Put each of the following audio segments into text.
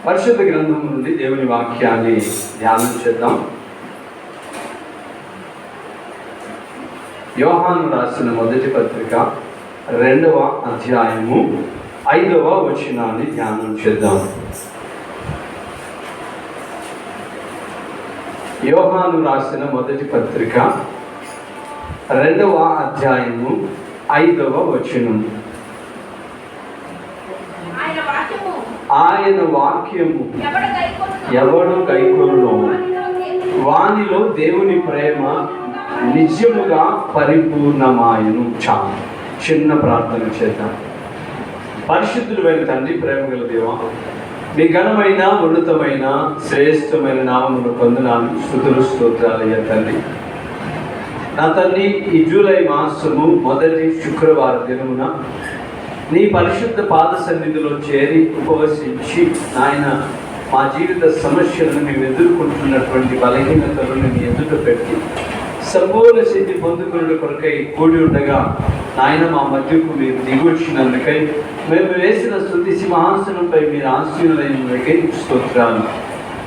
పరిశుద్ధ గ్రంథం నుండి దేవుని వాక్యాన్ని ధ్యానం చేద్దాం. యోహాను రాసిన మొదటి పత్రిక 2వ అధ్యాయము 5వ వచనాన్ని ధ్యానం చేద్దాం. యోహాను రాసిన మొదటి పత్రిక 2వ అధ్యాయము 5వ వచనం. ఆయన వాక్యము ఎవడు గైకొనునో వానిలో దేవుని ప్రేమ నిజముగా పరిపూర్ణమాయను. చాలా చిన్న ప్రార్థన చేద్దాం. పరిశుద్ధులైన తండ్రి, ప్రేమ గల దేవా, మీ ఘనమైన ఉన్నతమైన శ్రేష్టమైన నామమును పొందనాలు, స్తుతులు స్తోత్రాలయ్యా తండ్రి. నా తండ్రి, ఈ జూలై మాసము మొదటి శుక్రవార దినమున నీ పరిశుద్ధ పాద సన్నిధిలో చేరి ఉపవసించి నాయన మా జీవిత సమస్యలను మేము ఎదుర్కొంటున్నటువంటి బలహీనతలను నీ ఎదుట పెట్టి సంపూర్ణ సిద్ధి పొందుకునే కొరకై కూడి ఉండగా నాయన మా మధ్యకు మీరు దిగొచ్చినందుకై మేము వేసిన స్తుతి సింహాసనంపై మీరు ఆశీనులైనందుకై నీకు స్తోత్రాలు.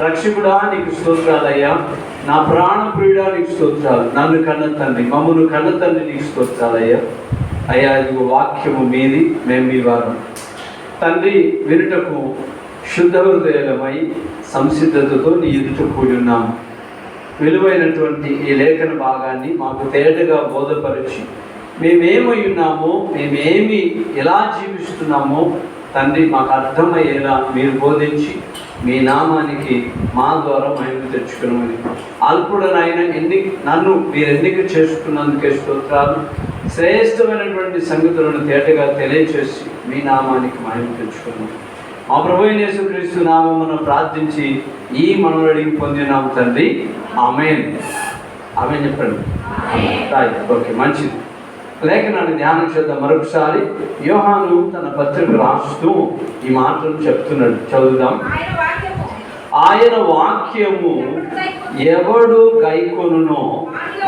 రక్షకుడా నీకు స్తోత్రాలయ్యా. నా ప్రాణప్రియుడా నీకు స్తోత్రాలు. నన్ను కన్న తండ్రి, మమ్మను కన్న తండ్రి నీకు స్తోత్రాలయ్యా. అయ్యా, ఇదిగో వాక్యము మీది, మేము మీ వారు తండ్రి. వినుటకు శుద్ధ హృదయమై సంసిద్ధతతో నీ ఎదుట కూడి ఉన్నాము. విలువైనటువంటి ఈ లేఖన భాగాన్ని మాకు తేటగా బోధపరిచి మేమేమై ఉన్నామో, మేమేమి ఎలా జీవిస్తున్నామో తండ్రి మాకు అర్థమయ్యేలా మీరు బోధించి మీ నామానికి మా ద్వారా మహిమ తెచ్చుకున్నామని అల్పుడనైన నన్ను మీరు ఎన్నిక చేసుకున్నందుకే స్తోత్రాలు. శ్రేష్టమైనటువంటి సంగతులను తేటగా తెలియచేసి మీ నామానికి మహిమ తెచ్చుకున్నాం. మా ప్రభువైన యేసుక్రీస్తు నామమున ప్రార్థించి ఈ మనవడికి పొందినాము తండ్రి. ఆమేన్. ఆమేన్ చెప్పండి. ఓకే, మంచిది. లేఖనాన్ని ధ్యానం చేద్దాం మరొకసారి. యోహాను తన పత్రిక రాస్తూ ఈ మాటలు చెప్తున్నాడు, చదువుదాం. ఆయన వాక్యము ఎవడు గైకొనునో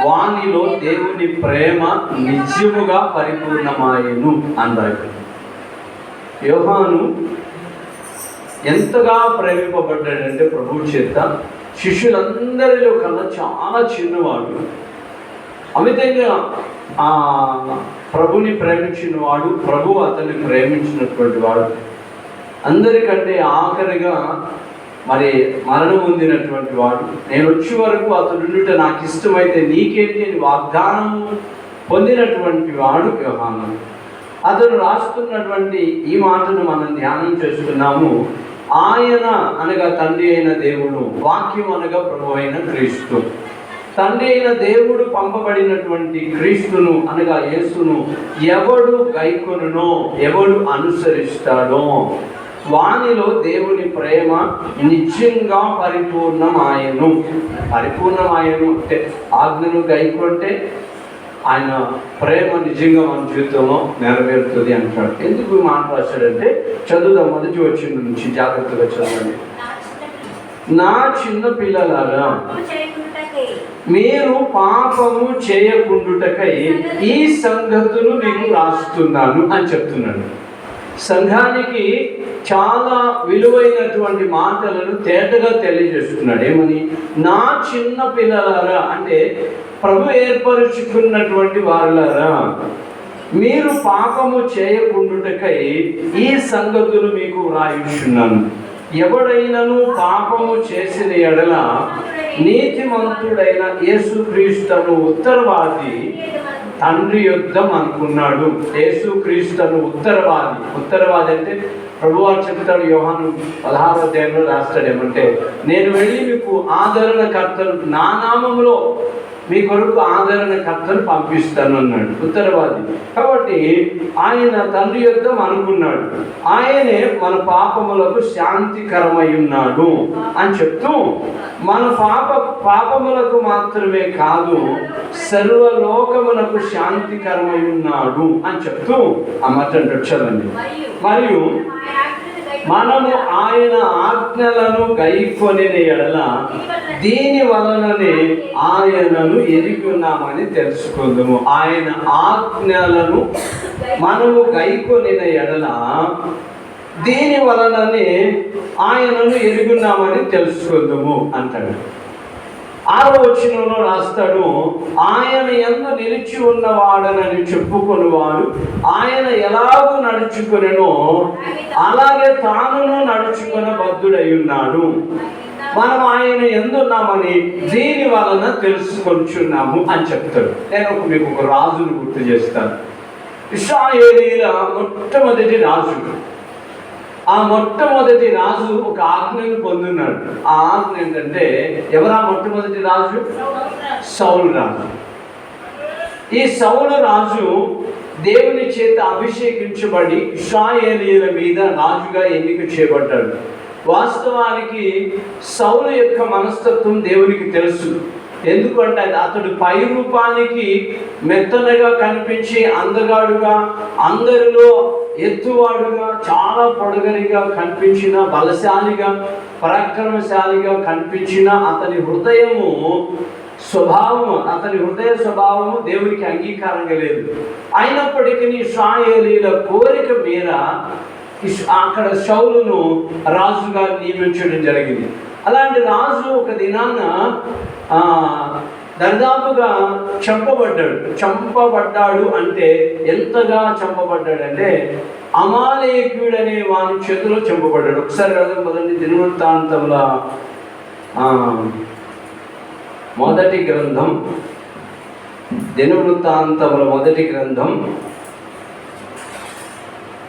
వానిలో దేవుని ప్రేమ నిజముగా పరిపూర్ణమాయను అన్నాడు. యోహాను ఎంతగా ప్రేమింపబడ్డాడంటే ప్రభు చేత, శిష్యులందరిలో కన్నా చాలా చిన్నవాడు, అమితంగా ప్రభుని ప్రేమించిన వాడు, ప్రభు అతన్ని ప్రేమించినటువంటి వాడు, అందరికంటే ఆఖరిగా మరి మరణం పొందినటువంటి వాడు. నేను వచ్చే వరకు అతడుండుట నాకు ఇష్టమైతే నీకేంటి అని వాగ్దానము పొందినటువంటి వాడు యోహాను. అతను రాస్తున్నటువంటి ఈ మాటను మనం ధ్యానం చేస్తున్నాము. ఆయన అనగా తండ్రి అయిన దేవుడు, వాక్యం అనగా ప్రభు అయిన క్రీస్తు. తండ్రి అయిన దేవుడు పంపబడినటువంటి క్రీస్తును అనగా యేసును ఎవడు గైకొనునో, ఎవడు అనుసరిస్తాడో వానిలో దేవుని ప్రేమ నిజంగా పరిపూర్ణమాయను. పరిపూర్ణమాయను అంటే ఆజ్ఞను గైకొంటే ఆయన ప్రేమ నిజంగా మన జీవితంలో నెరవేరుతుంది అంటాడు. ఎందుకు మాట రాశాడంటే, చదువుదాం మొదటి వచనం నుంచి, జాగ్రత్తగా చదవండి. నా చిన్న పిల్లలారా, మీరు పాపము చేయకుండుటకై ఈ సంగతులు మీకు రాస్తున్నాను అని చెప్తున్నాడు. సంఘానికి చాలా విలువైనటువంటి మాటలను తేటగా తెలియజేస్తున్నాడు. ఏమని? నా చిన్న పిల్లలారా అంటే ప్రభు ఏర్పరుచుకున్నటువంటి వారులారా, మీరు పాపము చేయకుండుటకై ఈ సంగతులు మీకు వ్రాయుచున్నాను. ఎవడైనను పాపము చేసిన ఎడల నీతిమంతుడైన యేసుక్రీస్తును ఉత్తరవాది తండ్రి యుద్ధం అనుకున్నాడు. యేసుక్రీస్తును ఉత్తరవాది అంటే ప్రభువారు చెప్తాడు. యోహాను 16వ అధ్యాయంలో రాస్తాడు ఏమంటే, నేను వెళ్ళి మీకు ఆదరణకర్తలు, నా నామములో మీ కొరకు ఆదరణకర్తను పంపిస్తాను అన్నాడు. ఉత్తరవాది కాబట్టి ఆయన తండ్రి యుద్ధం అనుకున్నాడు. ఆయనే మన పాపములకు శాంతికరమై ఉన్నాడు అని చెప్తూ, మన పాపములకు మాత్రమే కాదు సర్వలోకమునకు శాంతికరమై ఉన్నాడు అని చెప్తూ ఆ మాట చదవండి. మరియు మనము ఆయన ఆజ్ఞలను గైకొనిన ఎడల దీని వలననే ఆయనను ఎరిగి ఉన్నామని తెలుసుకుందాము. ఆయన ఆజ్ఞలను మనము గైకొనిన ఎడల దీని వలననే ఆయనను ఎరుగున్నామని తెలుసుకుందాము అంటాడు. 6వ వచనంలో రాస్తాడు, ఆయన యందు నిలిచి ఉన్నవాడనని చెప్పుకొనివాడు ఆయన ఎలాగూ నడుచుకొనెనో అలాగే తానును నడుచుకొన బద్ధుడై ఉన్నాడు. మనం ఆయన ఎందున్నామని దీని వలన తెలుసుకొనిచున్నాము అని చెప్తాడు. నేను మీకు ఒక రాజును గుర్తు చేస్తాను. ఇశ్రాయేలీయుల మొట్టమొదటి రాజు. ఆ మొట్టమొదటి రాజు ఒక ఆజ్ఞను పొందున్నాడు. ఆ ఆజ్ఞ ఏంటంటే, ఎవరా మొట్టమొదటి రాజు? సౌలు రాజు. ఈ సౌలు రాజు దేవుని చేత అభిషేకించబడి ఇశ్రాయేలీయుల మీద రాజుగా ఎన్నిక చేయబడ్డాడు. వాస్తవానికి సౌలు యొక్క మనస్తత్వం దేవునికి తెలుసు. ఎందుకంటే అతడు పై రూపానికి మెత్తనగా కనిపించి అందగాడుగా, అందరిలో ఎత్తువాడుగా, చాలా పొడగరిగా కనిపించిన, బలశాలిగా, పరాక్రమశాలిగా కనిపించిన అతని హృదయ స్వభావము దేవునికి అంగీకారంగా లేదు. అయినప్పటికీ ఇశ్రాయేలీయుల కోరిక మేర అక్కడ సౌలును రాజుగా నియమించడం జరిగింది. అలాంటి రాజు ఒక దినాన దరిదాపుగా చంపబడ్డాడు. అంటే ఎంతగా చంపబడ్డాడంటే, అమాలేకుడనే వాని చేతిలో చంపబడ్డాడు. ఒకసారి మొదటి దినవృత్తాంతముల మొదటి గ్రంథం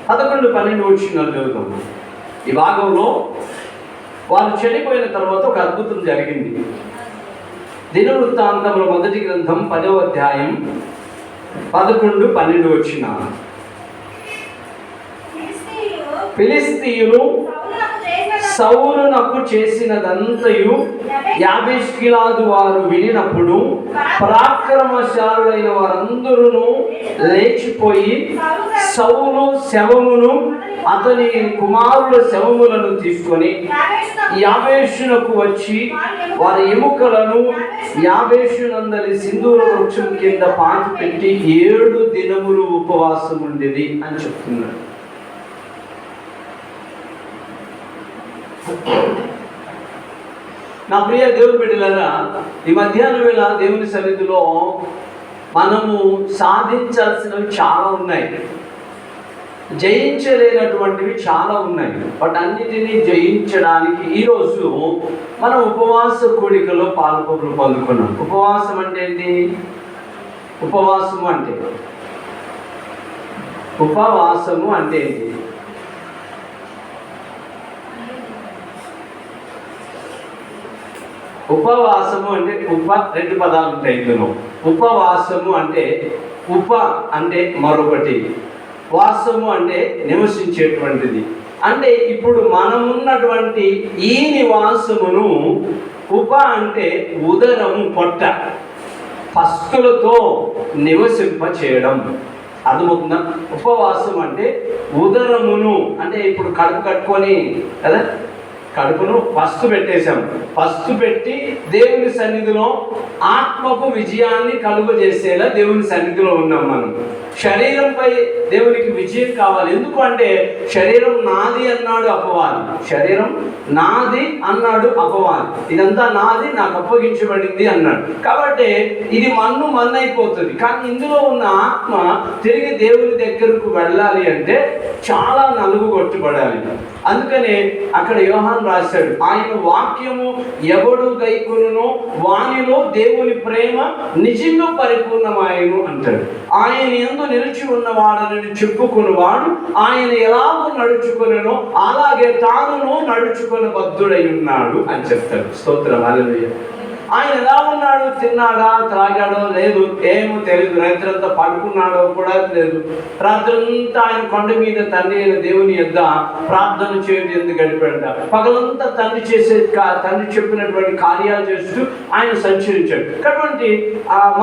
11-12 వచనాలు చదువుతాం. ఈ భాగంలో వాళ్ళు చనిపోయిన తర్వాత ఒక అద్భుతం జరిగింది. దినవృత్తాంతముల మొదటి గ్రంథం 10వ అధ్యాయం 11-12 వచనాలు. ఫిలిష్తీయులు సౌలునకు చేసినదంతయు యాబేష్గిలాదు వారు వినినప్పుడు పరాక్రమశాలులైన వారందరూ లేచిపోయి సౌలు శవమును అతని కుమారుల శవములను తీసుకొని యాబేషునకు వచ్చి వారి ఎముకలను యాబేషునందలి సింధూర వృక్షం కింద పాతి పెట్టి 7 దినములు ఉపవాసం ఉండేది అని చెప్తున్నాడు. నా ప్రియ దేవుని బిడ్డలారా, ఈ మధ్యాహ్నం వేళ దేవుని సన్నిధిలో మనము సాధించాల్సినవి చాలా ఉన్నాయి, జయించలేనటువంటివి చాలా ఉన్నాయి. బట్ అన్నిటినీ జయించడానికి ఈరోజు మనం ఉపవాస కూడికలో పొందుకున్నాం. ఉపవాసం అంటే ఏంటి? ఉపవాసము అంటే ఏంటి? ఉపవాసము అంటే 2 పదాలు ఉంటాయి ఇందులో. ఉపవాసము అంటే అంటే మరొకటి, వాసము అంటే నివసించేటువంటిది. అంటే ఇప్పుడు మనమున్నటువంటి ఈ నివాసమును అంటే ఉదరము, పొట్ట, పస్తులతో నివసింప చేయడం. అర్థమవుతుందా? ఉపవాసం అంటే ఉదరమును, అంటే ఇప్పుడు కడుపు కట్టుకొని కదా, కడుపును పస్తు పెట్టేశాం. పస్తు పెట్టి దేవుని సన్నిధిలో ఆత్మకు విజయాన్ని కలుగజేసేలా దేవుని సన్నిధిలో ఉన్నాం. మనం శరీరంపై దేవునికి విజయం కావాలి. ఎందుకు అంటే శరీరం నాది అన్నాడు అపవాది. ఇదంతా నాది, నాకు అప్పగించబడింది అన్నాడు. కాబట్టి ఇది మన్నైపోతుంది. కానీ ఇందులో ఉన్న ఆత్మ తిరిగి దేవుని దగ్గరకు వెళ్ళాలి అంటే చాలా నలుగు కొట్టుబడాలి. అందుకనే అక్కడ యోహాను రాశాడు, ఆయన వాక్యము ఎవడు గైకొనునో వానిలో దేవుని ప్రేమ నిజంగా పరిపూర్ణమాయను అంటాడు. ఆయన యందు నిలిచి ఉన్నవాడని చెప్పుకునేవాడు ఆయన ఎలాగో నడుచుకొనెనో అలాగే తానును నడుచుకొన బద్ధుడై ఉన్నాడు అని చెప్తాడు. స్తోత్రం, హల్లెలూయా. ఆయన ఎలా ఉన్నాడు? తిన్నాడా, త్రాగాడో లేదు, ఏమో తెలియదు. రాత్రంతా పడుకున్నాడో కూడా లేదు. రాత్రంతా ఆయన కొండ మీద తండ్రి అయిన దేవుని యొద్ద ప్రార్థన చేయడం ఎందుకు గడిపాడ. పగలంతా తండ్రి చెప్పినటువంటి కార్యాలు చేస్తూ ఆయన సంచరించాడు. కాబట్టి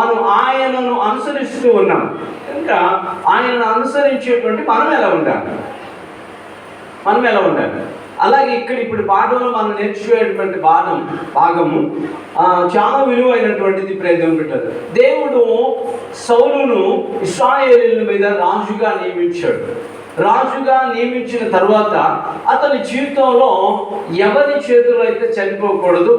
మనం ఆయనను అనుసరిస్తూ ఉన్నాం. ఇంకా ఆయనను అనుసరించేటువంటి మనం ఎలా ఉండాలి? అలాగే ఇప్పుడు పాఠంలో మనం నేర్చుకునేటువంటి భాగము చాలా విలువైనటువంటిది. ప్రయత్నం పెట్టారు. దేవుడు సౌలును ఇశ్రాయేలీయుల మీద రాజుగా నియమించాడు. రాజుగా నియమించిన తర్వాత అతని జీవితంలో ఎవరి చేతుల్లో అయితే చనిపోకూడదు